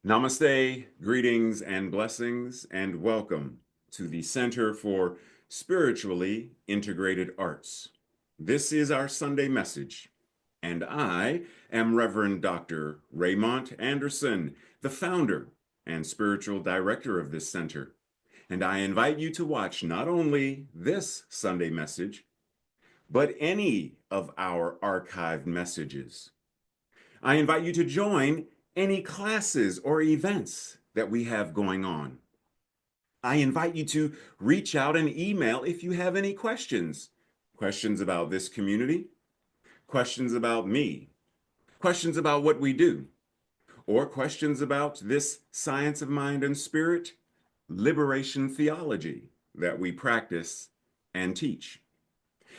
Namaste, greetings and blessings, and welcome to the Center for Spiritually Integrated Arts. This is our Sunday message, and I am Reverend Dr. Raymont Anderson, the founder and spiritual director of this center. And I invite you to watch not only this Sunday message, but any of our archived messages. I invite you to join any classes or events that we have going on. I invite you to reach out and email if you have any questions. Questions about this community, questions about me, questions about what we do, or questions about this science of mind and spirit, liberation theology that we practice and teach.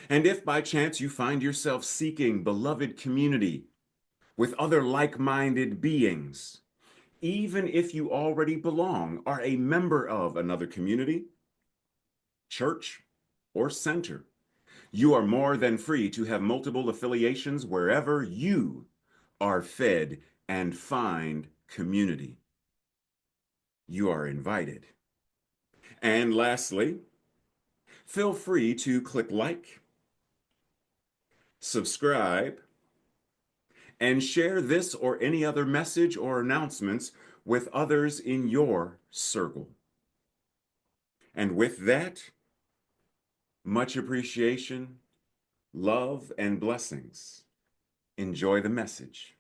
And if by chance you find yourself seeking beloved community with other like-minded beings, even if you already belong, are a member of another community, church, or center, you are more than free to have multiple affiliations wherever you are fed and find community. You are invited. And lastly, feel free to click like, subscribe, and share this or any other message or announcements with others in your circle. And with that, much appreciation, love, and blessings. Enjoy the message.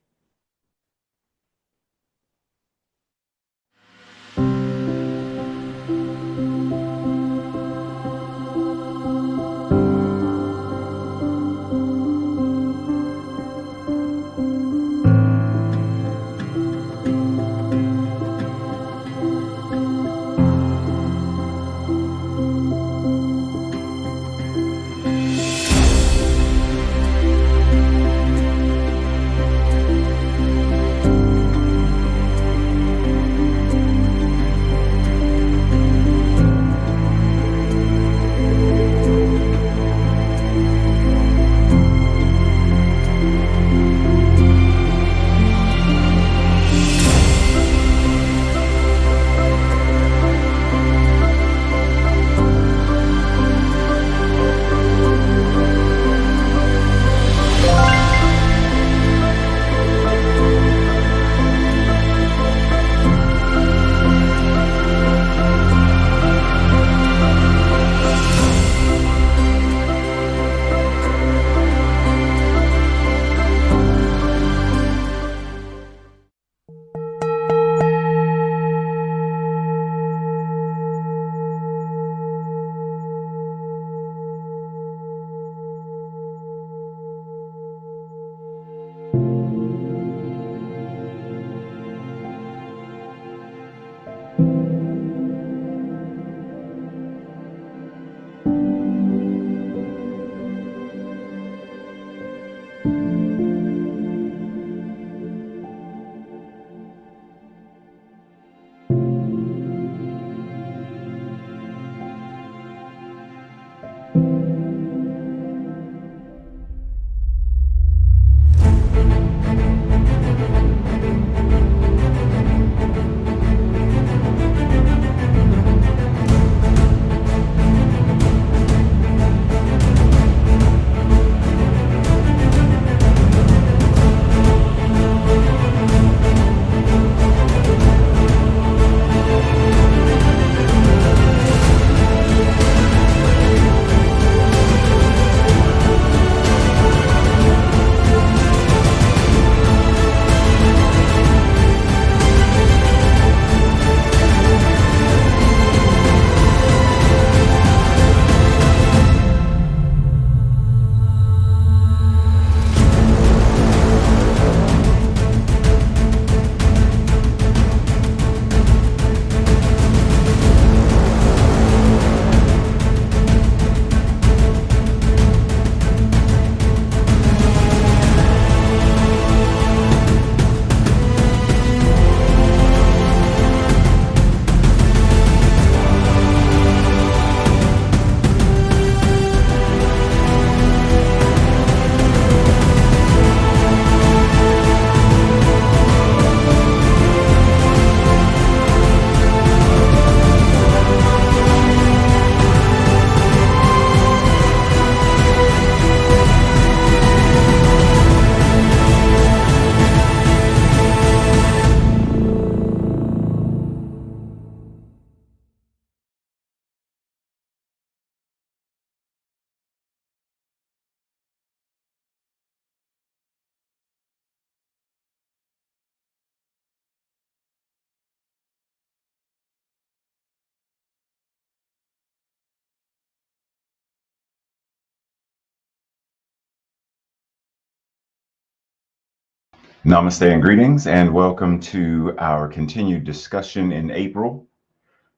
Namaste and greetings, and welcome to our continued discussion in April,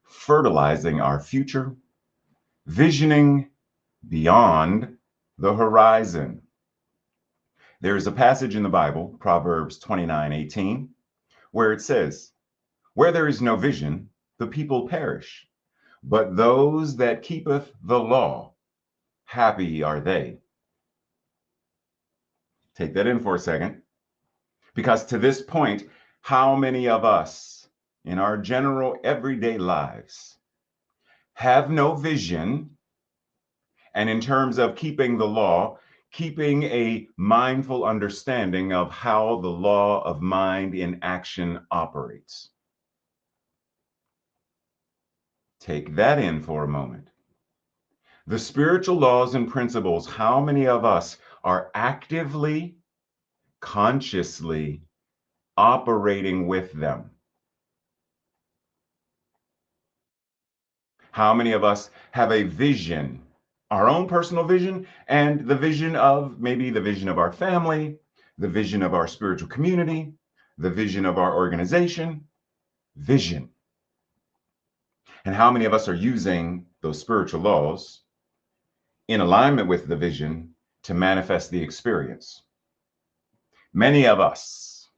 fertilizing our future, visioning beyond the horizon. There is a passage in the Bible, Proverbs 29:18, where it says, "Where there is no vision, the people perish, but those that keepeth the law, happy are they." Take that in for a second, because to this point, how many of us in our general everyday lives have no vision, and in terms of keeping the law, keeping a mindful understanding of how the law of mind in action operates? Take that in for a moment. The spiritual laws and principles, how many of us are actively, consciously operating with them? How many of us have a vision, our own personal vision, and the vision of maybe the vision of our family, the vision of our spiritual community, the vision of our organization? Vision. And how many of us are using those spiritual laws in alignment with the vision to manifest the experience? Many of us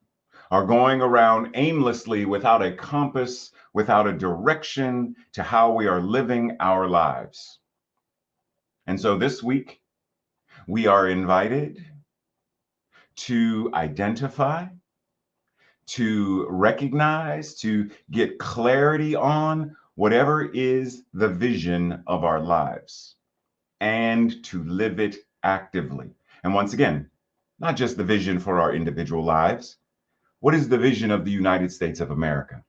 are going around aimlessly without a compass, without a direction to how we are living our lives. And so this week, we are invited to identify, to recognize, to get clarity on whatever is the vision of our lives and to live it actively. And once again, not just the vision for our individual lives. What is the vision of the United States of America?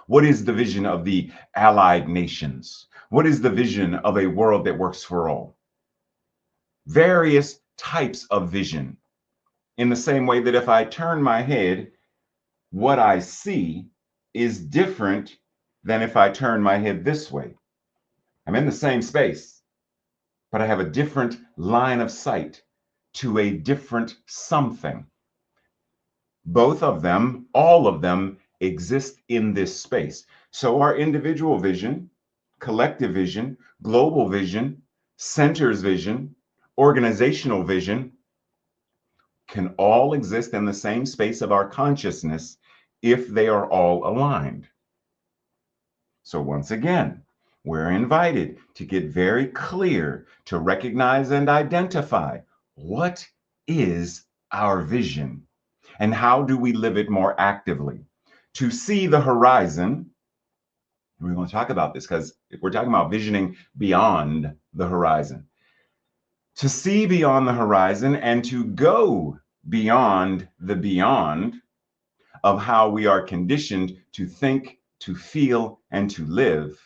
What is the vision of the allied nations? What is the vision of a world that works for all? Various types of vision. In the same way that if I turn my head, what I see is different than if I turn my head this way. I'm in the same space, but I have a different line of sight to a different something. Both of them, all of them, exist in this space. So our individual vision, collective vision, global vision, centers vision, organizational vision can all exist in the same space of our consciousness if they are all aligned. So once again, we're invited to get very clear to recognize and identify what is our vision and how do we live it more actively. To see the horizon, we're going to talk about this because if we're talking about visioning beyond the horizon, to see beyond the horizon and to go beyond the beyond of how we are conditioned to think, to feel, and to live,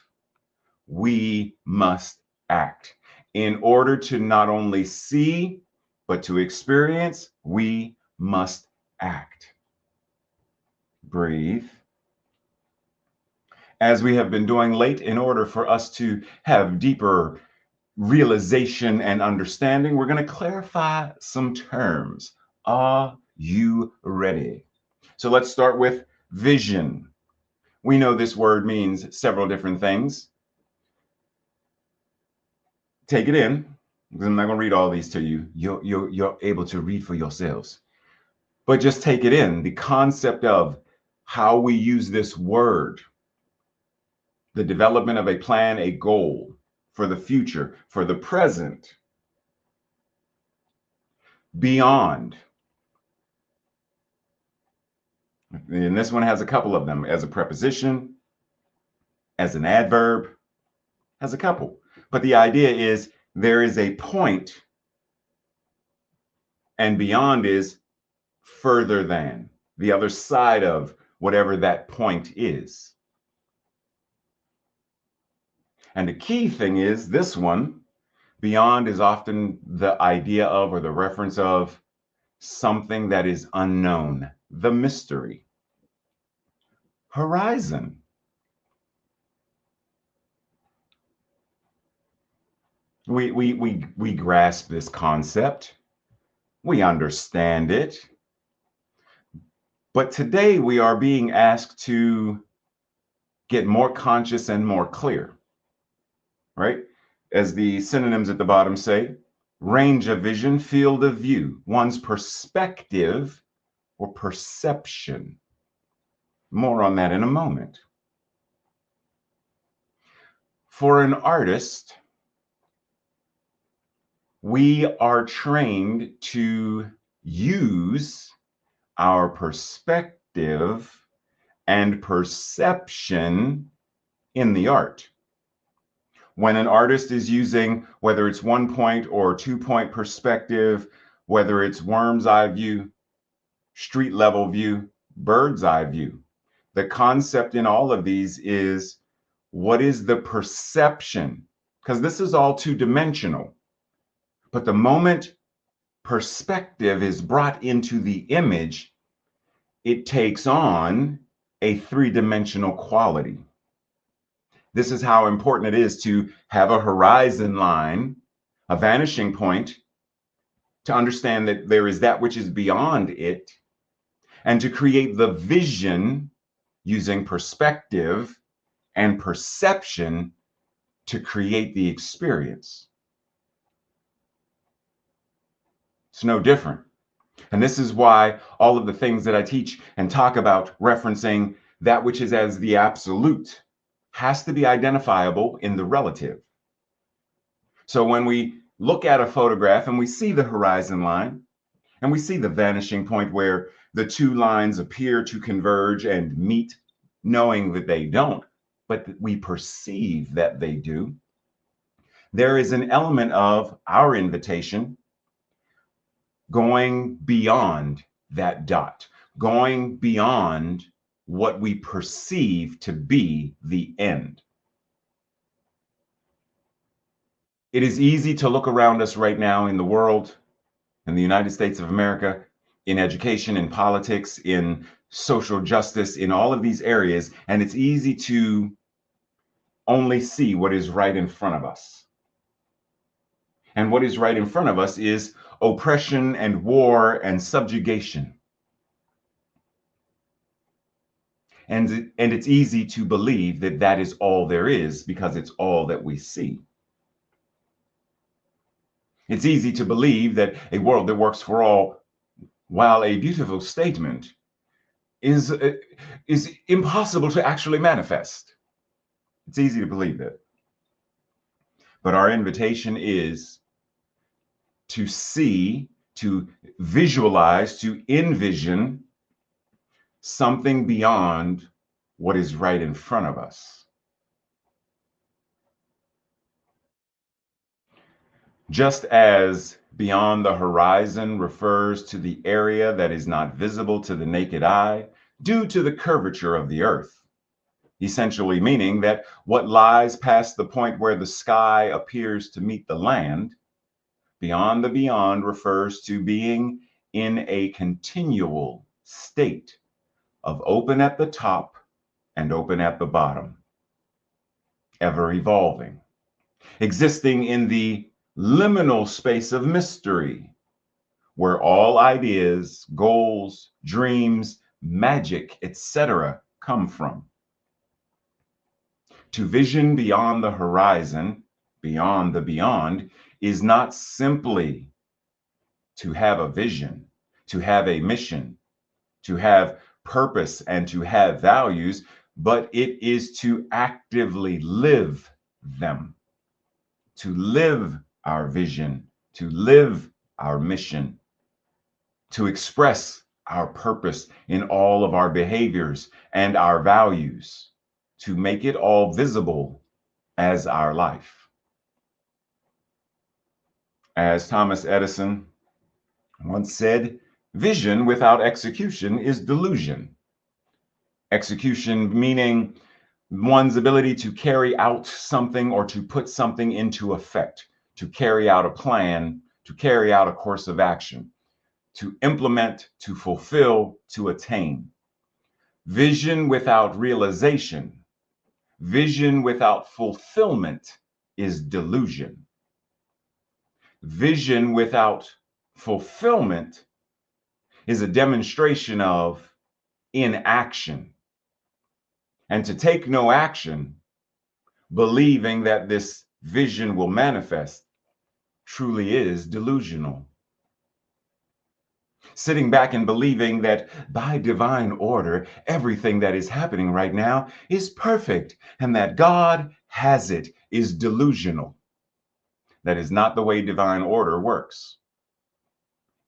we must act. In order to not only see, but to experience, we must act. Breathe. As we have been doing late, in order for us to have deeper realization and understanding, we're going to clarify some terms. Are you ready? So let's start with vision. We know this word means several different things. Take it in, because I'm not going to read all these to you. You're able to read for yourselves. But just take it in, the concept of how we use this word, the development of a plan, a goal for the future, for the present, beyond. And this one has a couple of them as a preposition, as an adverb, has a couple. But the idea is there is a point, and beyond is further than, the other side of whatever that point is. And the key thing is this one, beyond is often the idea of or the reference of something that is unknown, the mystery. Horizon. We grasp this concept. We understand it. But today we are being asked to get more conscious and more clear, right? As the synonyms at the bottom say, range of vision, field of view, one's perspective or perception. More on that in a moment. For an artist, we are trained to use our perspective and perception in the art. When an artist is using, whether it's 1-point or 2-point perspective, whether it's worm's eye view, street level view, bird's eye view, the concept in all of these is, what is the perception? Because this is all two-dimensional. But the moment perspective is brought into the image, it takes on a three-dimensional quality. This is how important it is to have a horizon line, a vanishing point, to understand that there is that which is beyond it, and to create the vision using perspective and perception to create the experience. It's no different. And this is why all of the things that I teach and talk about referencing that which is as the absolute has to be identifiable in the relative. So when we look at a photograph and we see the horizon line and we see the vanishing point where the two lines appear to converge and meet, knowing that they don't, but we perceive that they do, there is an element of our invitation going beyond that dot, going beyond what we perceive to be the end. It is easy to look around us right now in the world, in the United States of America, in education, in politics, in social justice, in all of these areas, and it's easy to only see what is right in front of us. And what is right in front of us is oppression and war and subjugation. And it's easy to believe that that is all there is because it's all that we see. It's easy to believe that a world that works for all, while a beautiful statement, is impossible to actually manifest. It's easy to believe that. But our invitation is to see, to visualize, to envision something beyond what is right in front of us. Just as beyond the horizon refers to the area that is not visible to the naked eye due to the curvature of the earth, essentially meaning that what lies past the point where the sky appears to meet the land, beyond the beyond refers to being in a continual state of open at the top and open at the bottom, ever evolving, existing in the liminal space of mystery, where all ideas, goals, dreams, magic, etc. come from. To vision beyond the horizon, beyond the beyond, is not simply to have a vision, to have a mission, to have purpose, and to have values, but it is to actively live them, to live our vision, to live our mission, to express our purpose in all of our behaviors and our values, to make it all visible as our life. As Thomas Edison once said, vision without execution is delusion. Execution meaning one's ability to carry out something or to put something into effect, to carry out a plan, to carry out a course of action, to implement, to fulfill, to attain. Vision without realization, vision without fulfillment is delusion. Vision without fulfillment is a demonstration of inaction. And to take no action, believing that this vision will manifest, truly is delusional. Sitting back and believing that by divine order, everything that is happening right now is perfect and that God has it is delusional. That is not the way divine order works.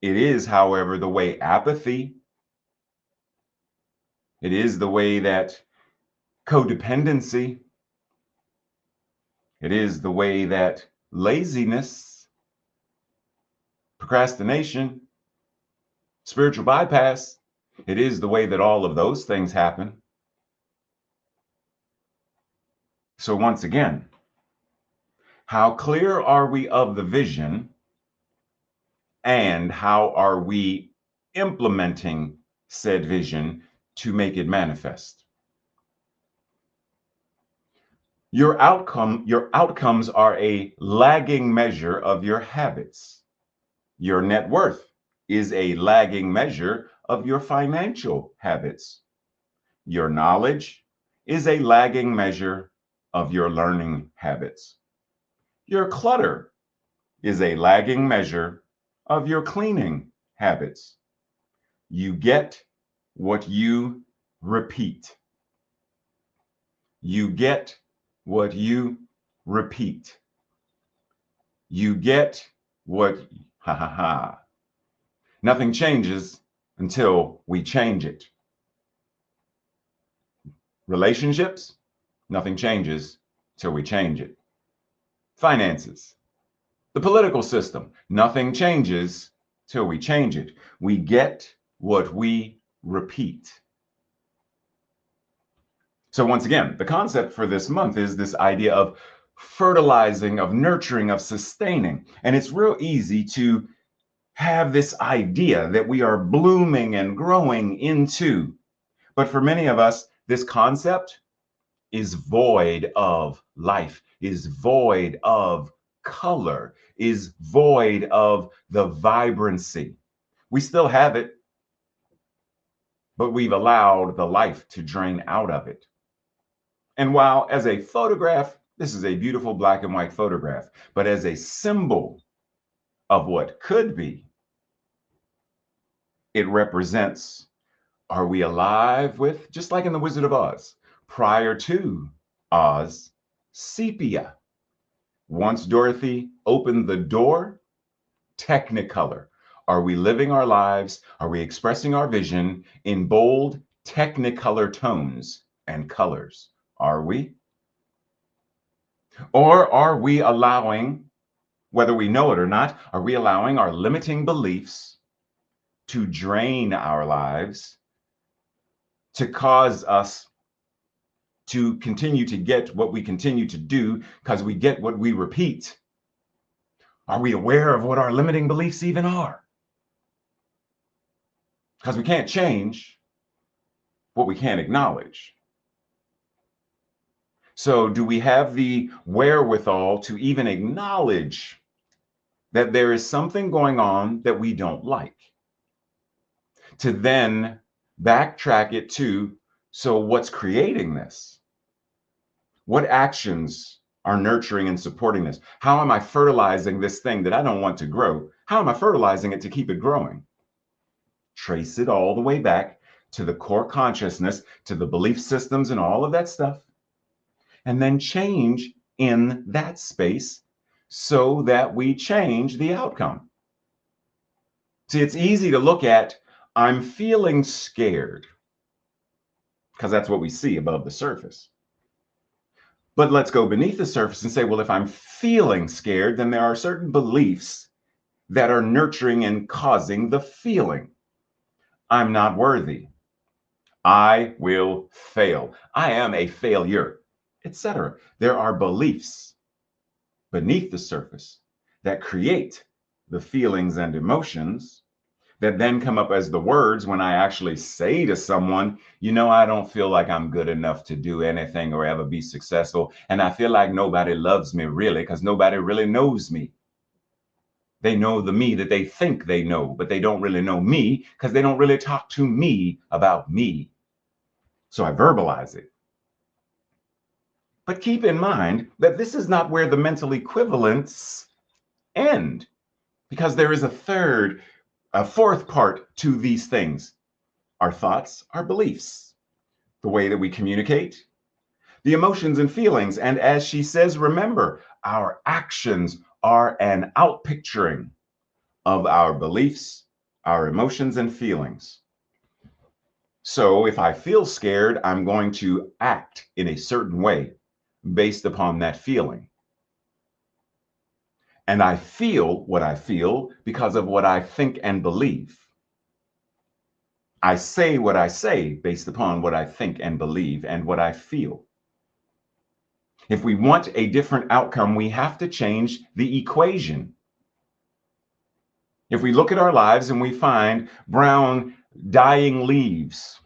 It is, however, the way apathy, it is the way that codependency, it is the way that laziness, procrastination, spiritual bypass, it is the way that all of those things happen. So once again, how clear are we of the vision, and how are we implementing said vision to make it manifest? Your outcomes are a lagging measure of your habits. Your net worth is a lagging measure of your financial habits. Your knowledge is a lagging measure of your learning habits. Your clutter is a lagging measure of your cleaning habits. You get what you repeat. You get what you repeat. You get what, ha ha ha. Nothing changes until we change it. Relationships, nothing changes till we change it. Finances, the political system, nothing changes till we change it. We get what we repeat. So once again, the concept for this month is this idea of fertilizing, of nurturing, of sustaining. And it's real easy to have this idea that we are blooming and growing into. But for many of us, this concept is void of life, is void of color, is void of the vibrancy. We still have it, but we've allowed the life to drain out of it. And while as a photograph, this is a beautiful black and white photograph, but as a symbol of what could be, it represents, are we alive with, just like in The Wizard of Oz, prior to Oz, sepia. Once Dorothy opened the door, Technicolor. Are we living our lives? Are we expressing our vision in bold Technicolor tones and colors? Are we? Or are we allowing, whether we know it or not, are we allowing our limiting beliefs to drain our lives, to cause us to continue to get what we continue to do because we get what we repeat? Are we aware of what our limiting beliefs even are? Because we can't change what we can't acknowledge. So do we have the wherewithal to even acknowledge that there is something going on that we don't like? To then backtrack it to, so what's creating this? What actions are nurturing and supporting this? How am I fertilizing this thing that I don't want to grow? How am I fertilizing it to keep it growing? Trace it all the way back to the core consciousness, to the belief systems and all of that stuff, and then change in that space so that we change the outcome. See, it's easy to look at, I'm feeling scared, because that's what we see above the surface. But let's go beneath the surface and say, well, if I'm feeling scared, then there are certain beliefs that are nurturing and causing the feeling. I'm not worthy. I will fail. I am a failure, etc. There are beliefs beneath the surface that create the feelings and emotions that then come up as the words when I actually say to someone, you know, I don't feel like I'm good enough to do anything or ever be successful. And I feel like nobody loves me really because nobody really knows me. They know the me that they think they know, but they don't really know me because they don't really talk to me about me. So I verbalize it. But keep in mind that this is not where the mental equivalents end, because there is a fourth part to these things: our thoughts, our beliefs, the way that we communicate, the emotions and feelings. And as she says, remember, our actions are an outpicturing of our beliefs, our emotions and feelings. So if I feel scared, I'm going to act in a certain way based upon that feeling. And I feel what I feel because of what I think and believe. I say what I say based upon what I think and believe and what I feel. If we want a different outcome, we have to change the equation. If we look at our lives and we find brown dying leaves,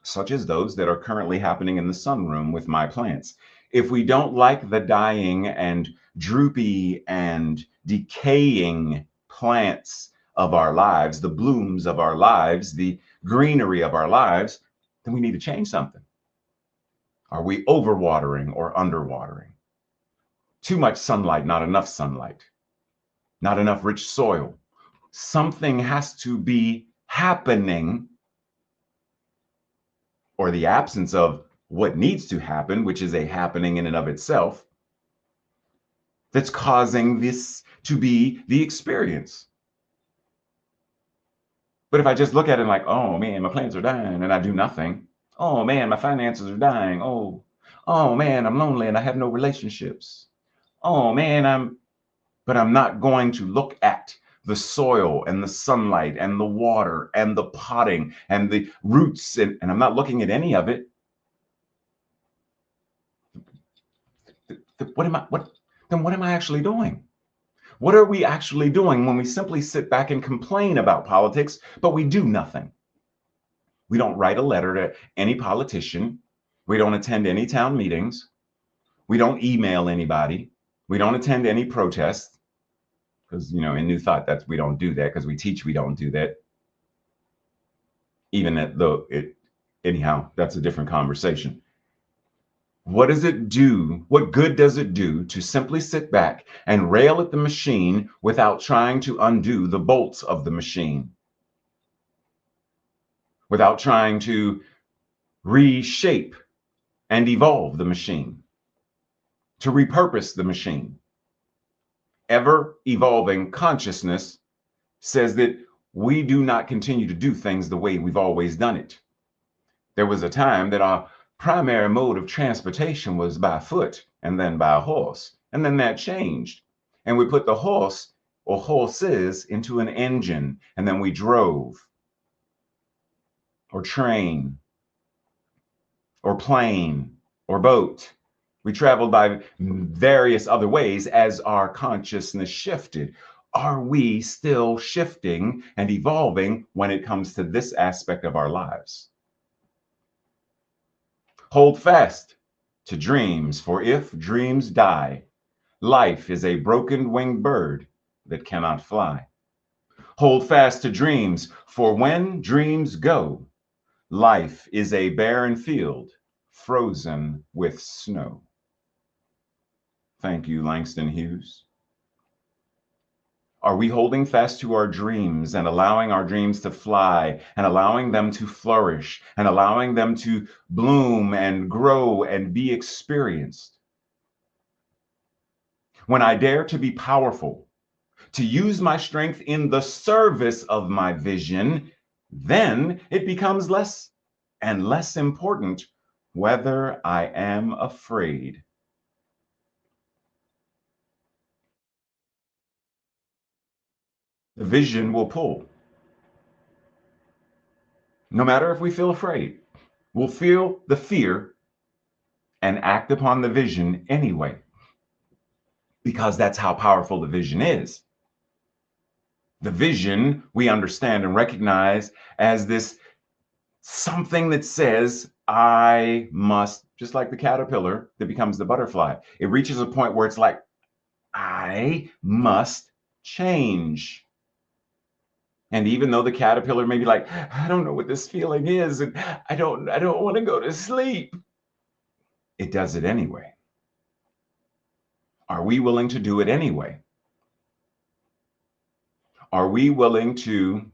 such as those that are currently happening in the sunroom with my plants, if we don't like the dying and droopy and decaying plants of our lives, the blooms of our lives, the greenery of our lives, then we need to change something. Are we overwatering or underwatering? Too much sunlight, not enough sunlight, not enough rich soil. Something has to be happening, or the absence of what needs to happen, which is a happening in and of itself, that's causing this to be the experience. But if I just look at it like, oh man, my plants are dying and I do nothing. Oh man, my finances are dying. Oh man, I'm lonely and I have no relationships. Oh man, but I'm not going to look at the soil and the sunlight and the water and the potting and the roots, and I'm not looking at any of it. What am I actually doing? What are we actually doing when we simply sit back and complain about politics, but we do nothing? We don't write a letter to any politician. We don't attend any town meetings. We don't email anybody. We don't attend any protests, because, in New Thought, we don't do that, because we teach we don't do that. Anyhow, that's a different conversation. What does it do? What good does it do to simply sit back and rail at the machine without trying to undo the bolts of the machine? Without trying to reshape and evolve the machine, to repurpose the machine? Ever evolving consciousness says that we do not continue to do things the way we've always done it. There was a time that our primary mode of transportation was by foot and then by horse. And then that changed. And we put the horse or horses into an engine, and then we drove, or train, or plane, or boat. We traveled by various other ways as our consciousness shifted. Are we still shifting and evolving when it comes to this aspect of our lives? Hold fast to dreams, for if dreams die, life is a broken winged bird that cannot fly. Hold fast to dreams, for when dreams go, life is a barren field frozen with snow. Thank you, Langston Hughes. Are we holding fast to our dreams and allowing our dreams to fly and allowing them to flourish and allowing them to bloom and grow and be experienced? When I dare to be powerful, to use my strength in the service of my vision, then it becomes less and less important whether I am afraid. The vision will pull. No matter if we feel afraid, we'll feel the fear and act upon the vision anyway, because that's how powerful the vision is. The vision we understand and recognize as this something that says, I must, just like the caterpillar that becomes the butterfly. It reaches a point where it's like, I must change. And even though the caterpillar may be like, I don't know what this feeling is, and I don't want to go to sleep, it does it anyway. Are we willing to do it anyway? Are we willing to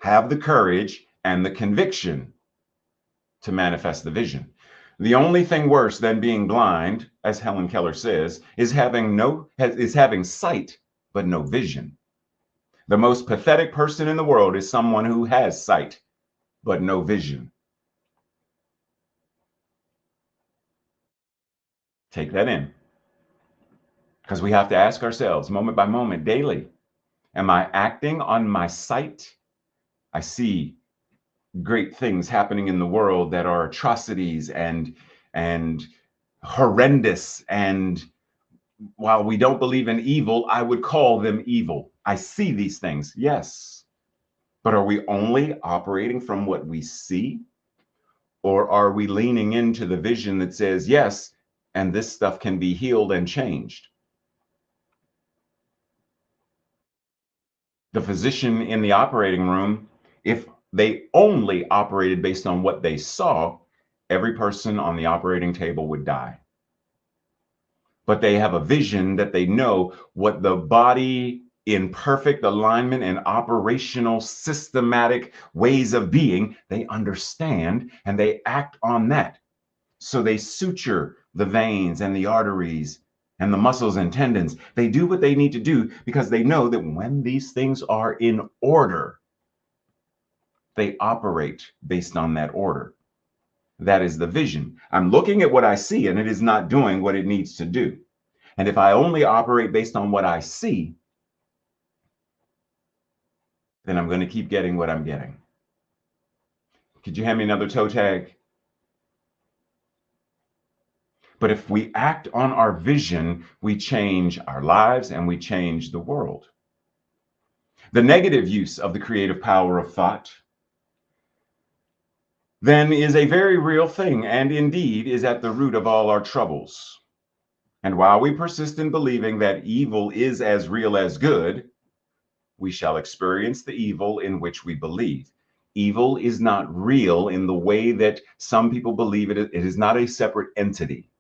have the courage and the conviction to manifest the vision? The only thing worse than being blind, as Helen Keller says, is having sight but no vision. The most pathetic person in the world is someone who has sight but no vision. Take that in. Because we have to ask ourselves moment by moment, daily, am I acting on my sight? I see great things happening in the world that are atrocities and horrendous, and while we don't believe in evil, I would call them evil. I see these things, yes. But are we only operating from what we see? Or are we leaning into the vision that says, yes, and this stuff can be healed and changed? The physician in the operating room, if they only operated based on what they saw, every person on the operating table would die. But they have a vision that they know what the body in perfect alignment and operational systematic ways of being, they understand and they act on that. So they suture the veins and the arteries and the muscles and tendons. They do what they need to do because they know that when these things are in order, they operate based on that order. That is the vision. I'm looking at what I see and it is not doing what it needs to do. And if I only operate based on what I see, then I'm going to keep getting what I'm getting. Could you hand me another toe tag? But if we act on our vision, we change our lives and we change the world. The negative use of the creative power of thought then is a very real thing and indeed is at the root of all our troubles. And while we persist in believing that evil is as real as good, we shall experience the evil in which we believe. Evil is not real in the way that some people believe it. It is not a separate entity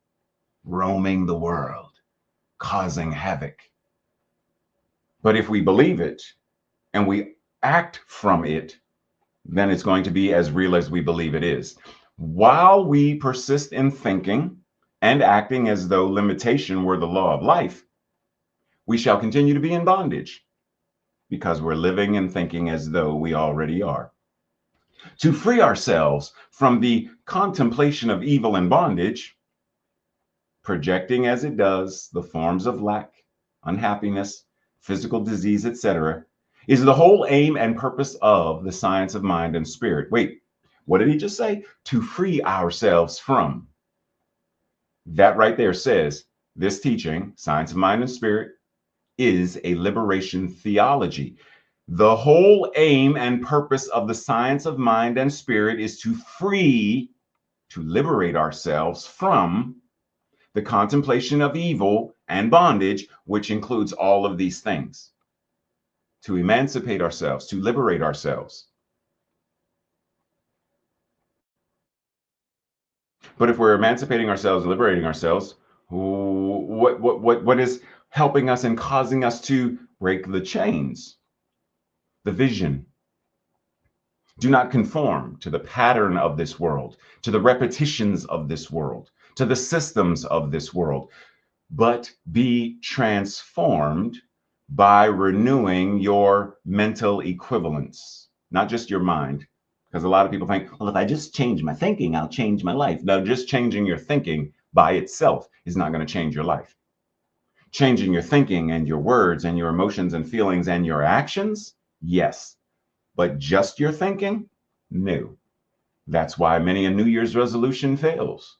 roaming the world, causing havoc. But if we believe it and we act from it, then it's going to be as real as we believe it is. While we persist in thinking and acting as though limitation were the law of life, we shall continue to be in bondage because we're living and thinking as though we already are. To free ourselves from the contemplation of evil and bondage, projecting as it does the forms of lack, unhappiness, physical disease, etc., is the whole aim and purpose of the science of mind and spirit. Wait, what did he just say? To free ourselves from. That right there says this teaching, science of mind and spirit, is a liberation theology. The whole aim and purpose of the science of mind and spirit is to liberate ourselves from the contemplation of evil and bondage, which includes all of these things. To emancipate ourselves, to liberate ourselves. But if we're emancipating ourselves, liberating ourselves, what is helping us and causing us to break the chains? The vision. Do not conform to the pattern of this world, to the repetitions of this world, to the systems of this world, but be transformed by renewing your mental equivalence, not just your mind. Because a lot of people think, well, if I just change my thinking, I'll change my life. No, just changing your thinking by itself is not going to change your life. Changing your thinking and your words and your emotions and feelings and your actions, yes. But just your thinking, no. That's why many a New Year's resolution fails.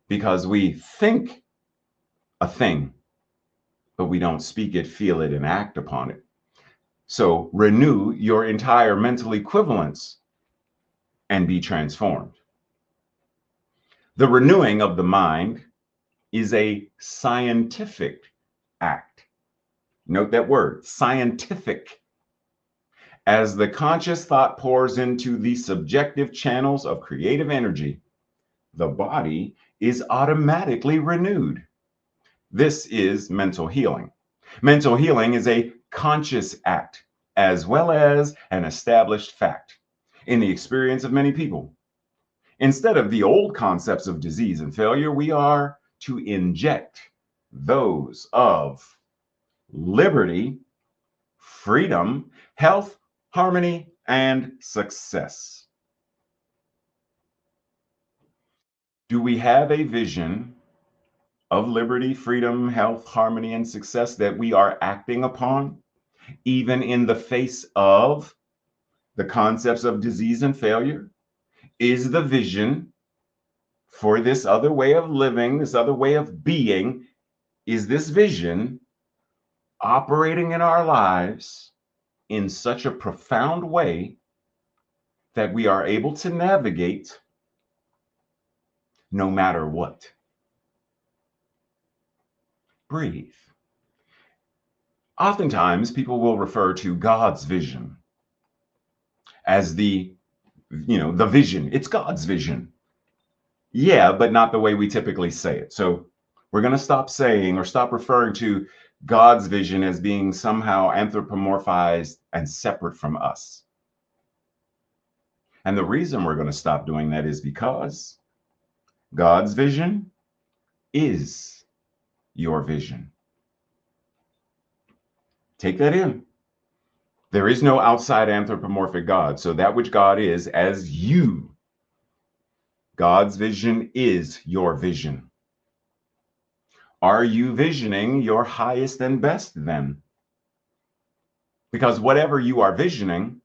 Because we think a thing, but we don't speak it, feel it, and act upon it. So renew your entire mental equivalence and be transformed. The renewing of the mind is a scientific act. Note that word, scientific. As the conscious thought pours into the subjective channels of creative energy, the body is automatically renewed. This is mental healing. Mental healing is a conscious act as well as an established fact in the experience of many people. Instead of the old concepts of disease and failure, we are to inject those of liberty, freedom, health, harmony, and success. Do we have a vision of liberty, freedom, health, harmony, and success that we are acting upon, even in the face of the concepts of disease and failure? Is the vision for this other way of living, this other way of being, is this vision operating in our lives in such a profound way that we are able to navigate no matter what? Breathe. Oftentimes, people will refer to God's vision as the vision. It's God's vision. Yeah, but not the way we typically say it. So we're going to stop saying or stop referring to God's vision as being somehow anthropomorphized and separate from us. And the reason we're going to stop doing that is because God's vision is your vision. Take that in. There is no outside anthropomorphic God. So that which God is, as you, God's vision is your vision. Are you visioning your highest and best then? Because whatever you are visioning,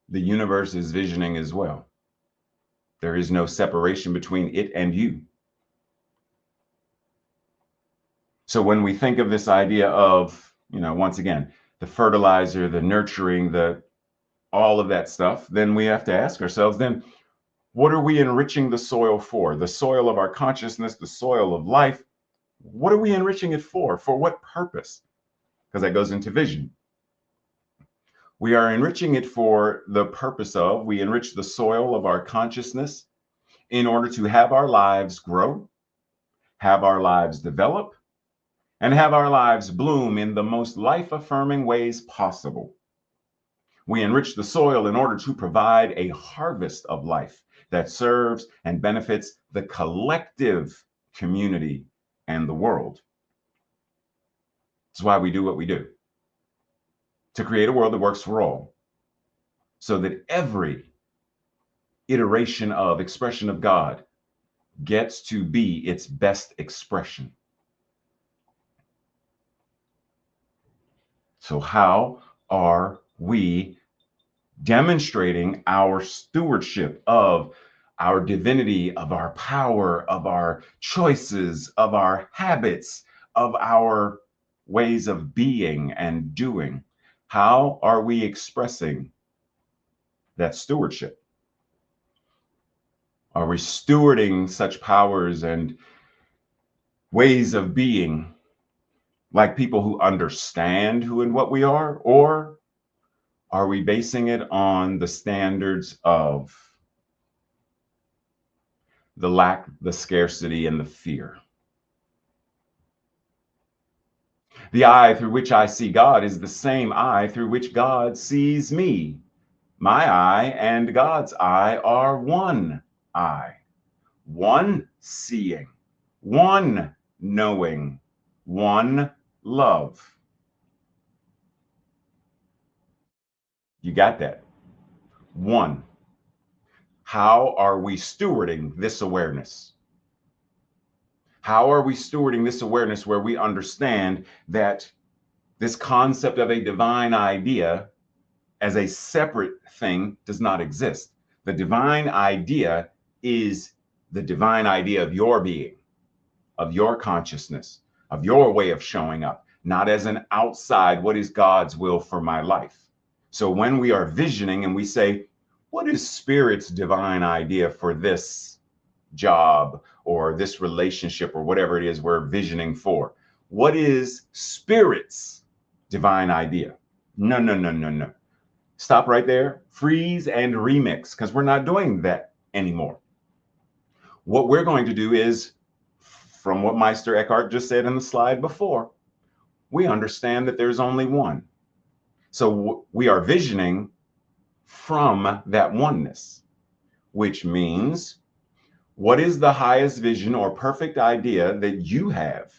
the universe is visioning as well. There is no separation between it and you. So when we think of this idea of, once again, the fertilizer, the nurturing, all of that stuff, then we have to ask ourselves, then what are we enriching the soil for? The soil of our consciousness, the soil of life. What are we enriching it for? For what purpose? Because that goes into vision. We are enriching it for the purpose of, we enrich the soil of our consciousness in order to have our lives grow, have our lives develop, and have our lives bloom in the most life-affirming ways possible. We enrich the soil in order to provide a harvest of life that serves and benefits the collective community and the world. That's why we do what we do. To create a world that works for all, so that every iteration of expression of God gets to be its best expression. So how are we demonstrating our stewardship of our divinity, of our power, of our choices, of our habits, of our ways of being and doing? How are we expressing that stewardship? Are we stewarding such powers and ways of being like people who understand who and what we are? Or are we basing it on the standards of the lack, the scarcity, and the fear? The eye through which I see God is the same eye through which God sees me. My eye and God's eye are one eye, one seeing, one knowing, one love. You got that? One. How are we stewarding this awareness? How are we stewarding this awareness where we understand that this concept of a divine idea as a separate thing does not exist? The divine idea is the divine idea of your being, of your consciousness, of your way of showing up, not as an outside, what is God's will for my life? So when we are visioning and we say, what is Spirit's divine idea for this job or this relationship or whatever it is we're visioning for? What is Spirit's divine idea. No, no, no, no, no. Stop right there, freeze and remix, because we're not doing that anymore. What we're going to do is, from what Meister Eckhart just said in the slide before, we understand that there's only one. So we are visioning from that oneness, which means, what is the highest vision or perfect idea that you have?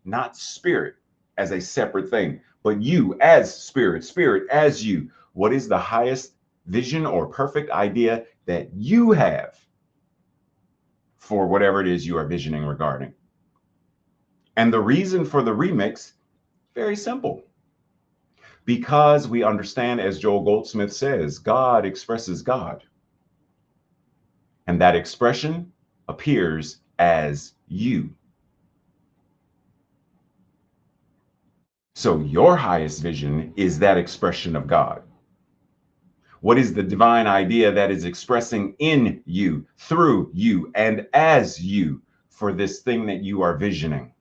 Not spirit as a separate thing, but you as spirit, spirit as you. What is the highest vision or perfect idea that you have for whatever it is you are visioning regarding? And the reason for the remix, very simple. Because we understand, as Joel Goldsmith says, God expresses God. And that expression appears as you. So your highest vision is that expression of God. What is the divine idea that is expressing in you, through you, and as you for this thing that you are visioning?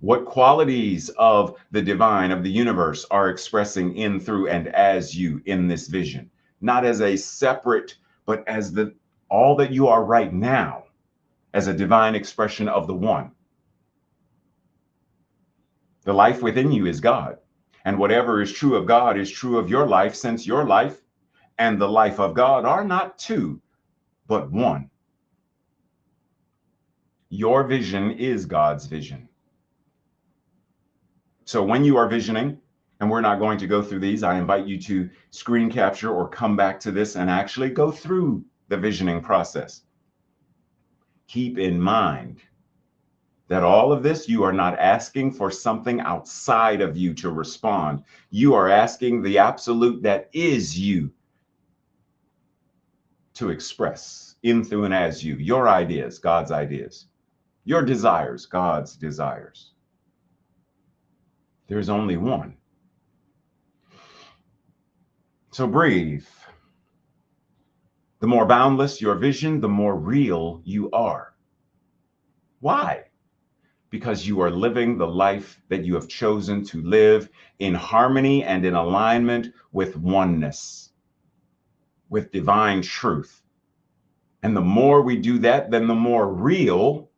What qualities of the divine, of the universe, are expressing in, through, and as you in this vision? Not as a separate, but as all that you are right now, as a divine expression of the one. The life within you is God. And whatever is true of God is true of your life, since your life and the life of God are not two, but one. Your vision is God's vision. So when you are visioning, and we're not going to go through these, I invite you to screen capture or come back to this and actually go through the visioning process. Keep in mind that all of this, you are not asking for something outside of you to respond. You are asking the absolute that is you to express in, through, and as you. Your ideas, God's ideas. Your desires, God's desires. There's only one. So breathe. The more boundless your vision, the more real you are. Why? Because you are living the life that you have chosen to live in harmony and in alignment with oneness, with divine truth. And the more we do that, then the more real,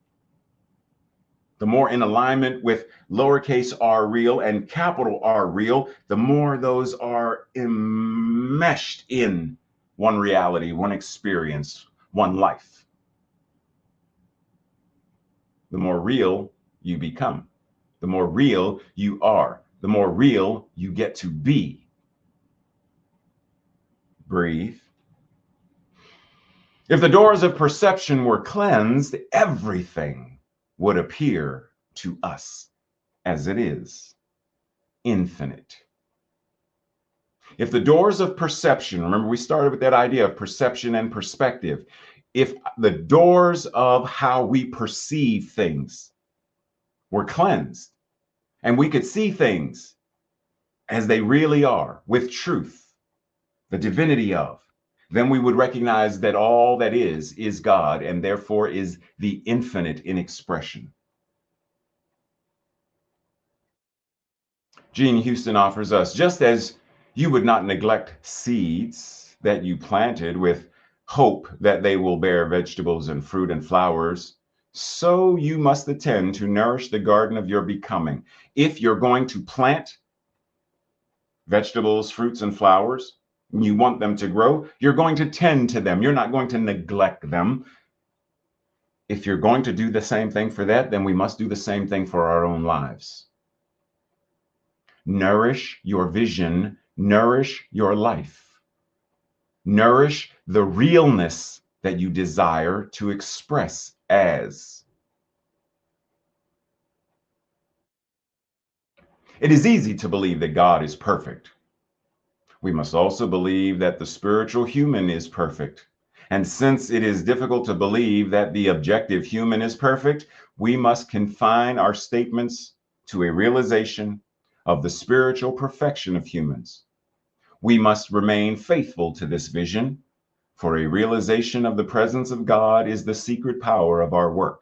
the more in alignment with lowercase r real and capital R real, the more those are enmeshed in one reality, one experience, one life. The more real you become, the more real you are, the more real you get to be. Breathe. If the doors of perception were cleansed, everything would appear to us as it is, infinite. If the doors of perception, remember we started with that idea of perception and perspective, if the doors of how we perceive things were cleansed, and we could see things as they really are, with truth, the divinity of, then we would recognize that all that is God, and therefore is the infinite in expression. Jean Houston offers us, just as you would not neglect seeds that you planted with hope that they will bear vegetables and fruit and flowers, so you must attend to nourish the garden of your becoming. If you're going to plant vegetables, fruits, and flowers, you want them to grow, you're going to tend to them. You're not going to neglect them. If you're going to do the same thing for that, then we must do the same thing for our own lives. Nourish your vision, nourish your life. Nourish the realness that you desire to express as. It is easy to believe that God is perfect. We must also believe that the spiritual human is perfect. And since it is difficult to believe that the objective human is perfect, we must confine our statements to a realization of the spiritual perfection of humans. We must remain faithful to this vision, for a realization of the presence of God is the secret power of our work.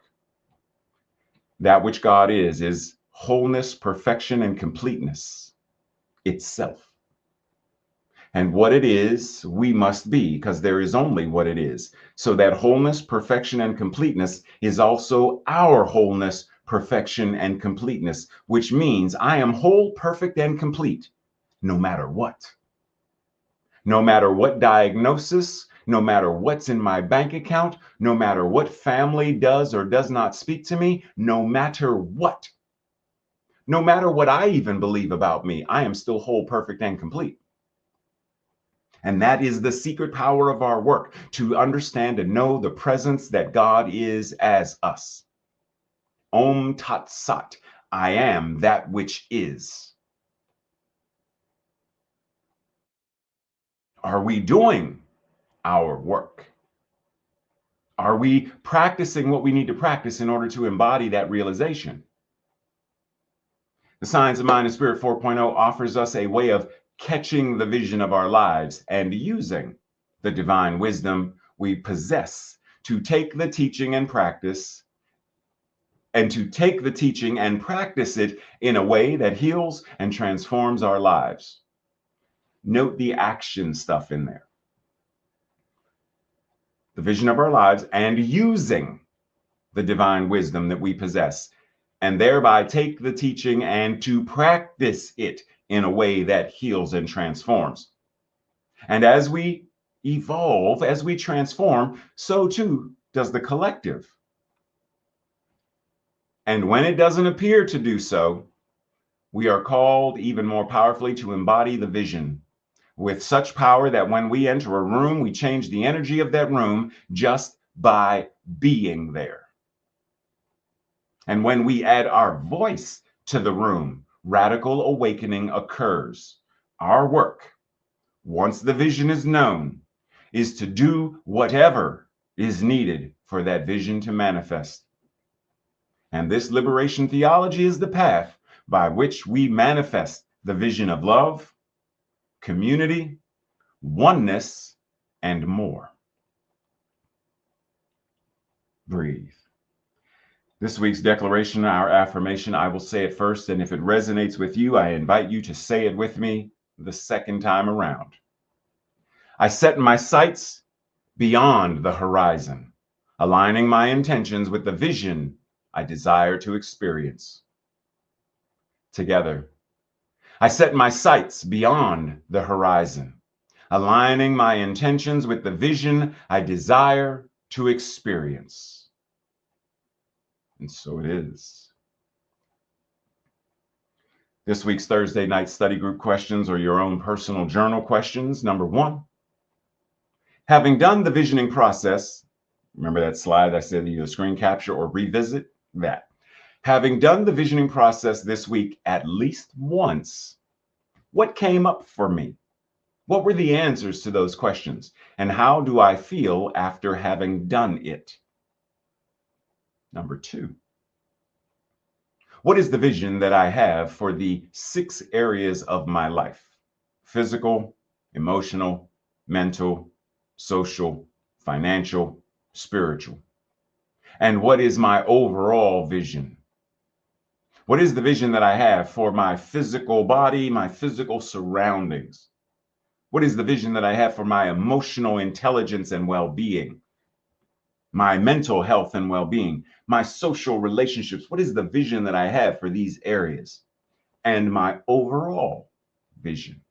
That which God is wholeness, perfection, and completeness itself. And what it is, we must be, because there is only what it is. So that wholeness, perfection, and completeness is also our wholeness, perfection, and completeness, which means I am whole, perfect, and complete, no matter what. No matter what diagnosis, no matter what's in my bank account, no matter what family does or does not speak to me, no matter what. No matter what I even believe about me, I am still whole, perfect, and complete. And that is the secret power of our work, to understand and know the presence that God is as us. Om Tat Sat, I am that which is. Are we doing our work? Are we practicing what we need to practice in order to embody that realization? The Science of Mind and Spirit 4.0 offers us a way of catching the vision of our lives and using the divine wisdom we possess to take the teaching and practice and practice it in a way that heals and transforms our lives. Note the action stuff in there. The vision of our lives and using the divine wisdom that we possess, and thereby take the teaching and to practice it in a way that heals and transforms. And as we evolve, as we transform, so too does the collective. And when it doesn't appear to do so, we are called even more powerfully to embody the vision with such power that when we enter a room, we change the energy of that room just by being there. And when we add our voice to the room, radical awakening occurs. Our work, once the vision is known, is to do whatever is needed for that vision to manifest. And this liberation theology is the path by which we manifest the vision of love, community, oneness, and more. Breathe. This week's declaration, our affirmation, I will say it first, and if it resonates with you, I invite you to say it with me the second time around. I set my sights beyond the horizon, aligning my intentions with the vision I desire to experience. Together, I set my sights beyond the horizon, aligning my intentions with the vision I desire to experience. And so it is. This week's Thursday night study group questions are your own personal journal questions. Number 1, having done the visioning process, remember that slide I said either screen capture or revisit that. Having done the visioning process this week at least once, what came up for me? What were the answers to those questions? And how do I feel after having done it? Number 2, what is the vision that I have for the 6 areas of my life? Physical, emotional, mental, social, financial, spiritual. And what is my overall vision? What is the vision that I have for my physical body, my physical surroundings? What is the vision that I have for my emotional intelligence and well-being? My mental health and well-being, my social relationships? What is the vision that I have for these areas? And my overall vision?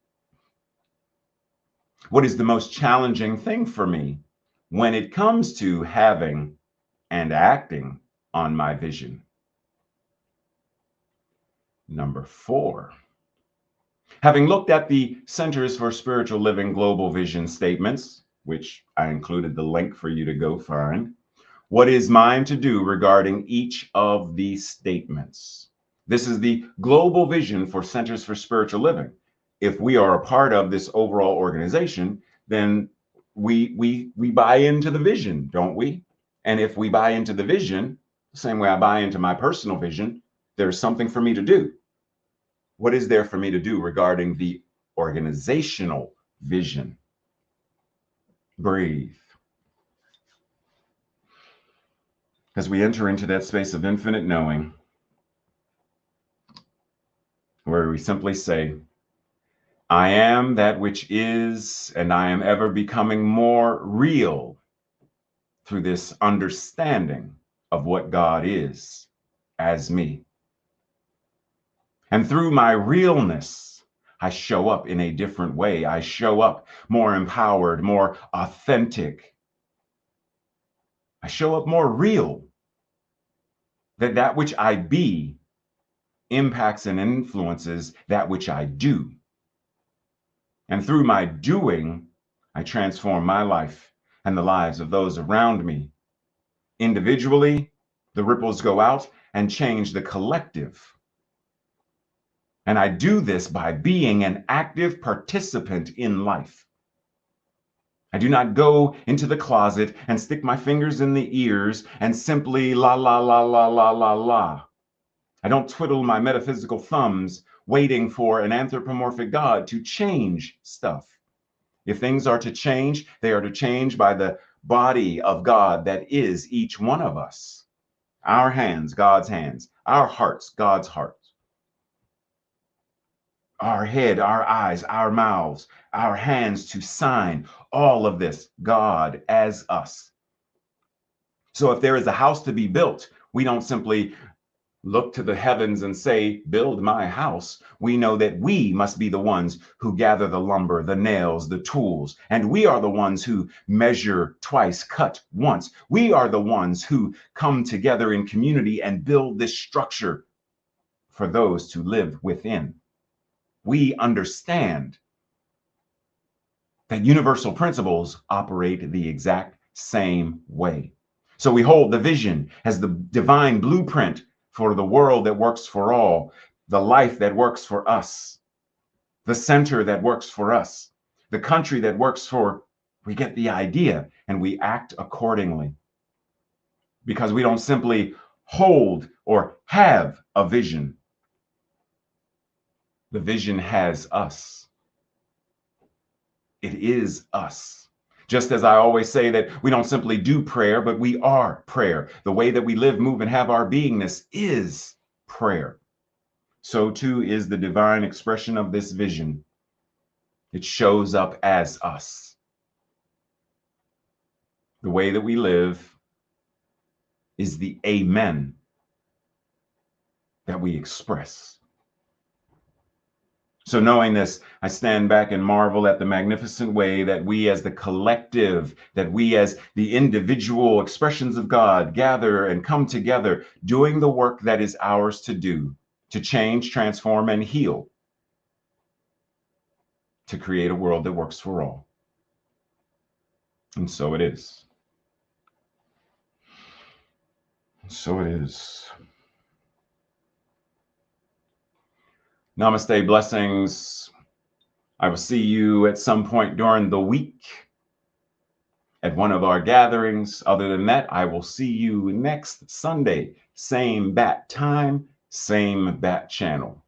What is the most challenging thing for me when it comes to having and acting on my vision? Number 4, having looked at the Centers for Spiritual Living Global Vision statements, which I included the link for you to go find, what is mine to do regarding each of these statements? This is the global vision for Centers for Spiritual Living. If we are a part of this overall organization, then we buy into the vision, don't we? And if we buy into the vision, the same way I buy into my personal vision, there's something for me to do. What is there for me to do regarding the organizational vision? Breathe. As we enter into that space of infinite knowing, where we simply say, I am that which is, and I am ever becoming more real through this understanding of what God is as me. And through my realness, I show up in a different way. I show up more empowered, more authentic. I show up more real. That which I be impacts and influences that which I do. And through my doing, I transform my life and the lives of those around me. Individually, the ripples go out and change the collective. And I do this by being an active participant in life. I do not go into the closet and stick my fingers in the ears and simply la la la la la la la. I don't twiddle my metaphysical thumbs waiting for an anthropomorphic God to change stuff. If things are to change, they are to change by the body of God that is each one of us. Our hands, God's hands. Our hearts, God's hearts. Our head, our eyes, our mouths, our hands to sign all of this, God as us. So if there is a house to be built, we don't simply look to the heavens and say, build my house. We know that we must be the ones who gather the lumber, the nails, the tools, and we are the ones who measure twice, cut once. We are the ones who come together in community and build this structure for those to live within. We understand that universal principles operate the exact same way. So we hold the vision as the divine blueprint for the world that works for all, the life that works for us, the center that works for us, the country that works for, we get the idea and we act accordingly. Because we don't simply hold or have a vision. The vision has us. It is us. Just as I always say that we don't simply do prayer, but we are prayer. The way that we live, move, and have our beingness is prayer. So too is the divine expression of this vision. It shows up as us. The way that we live is the amen that we express. So knowing this, I stand back and marvel at the magnificent way that we as the collective, that we as the individual expressions of God gather and come together, doing the work that is ours to do, to change, transform, and heal, to create a world that works for all. And so it is. So it is. Namaste, blessings. I will see you at some point during the week at one of our gatherings. Other than that, I will see you next Sunday. Same bat time, same bat channel.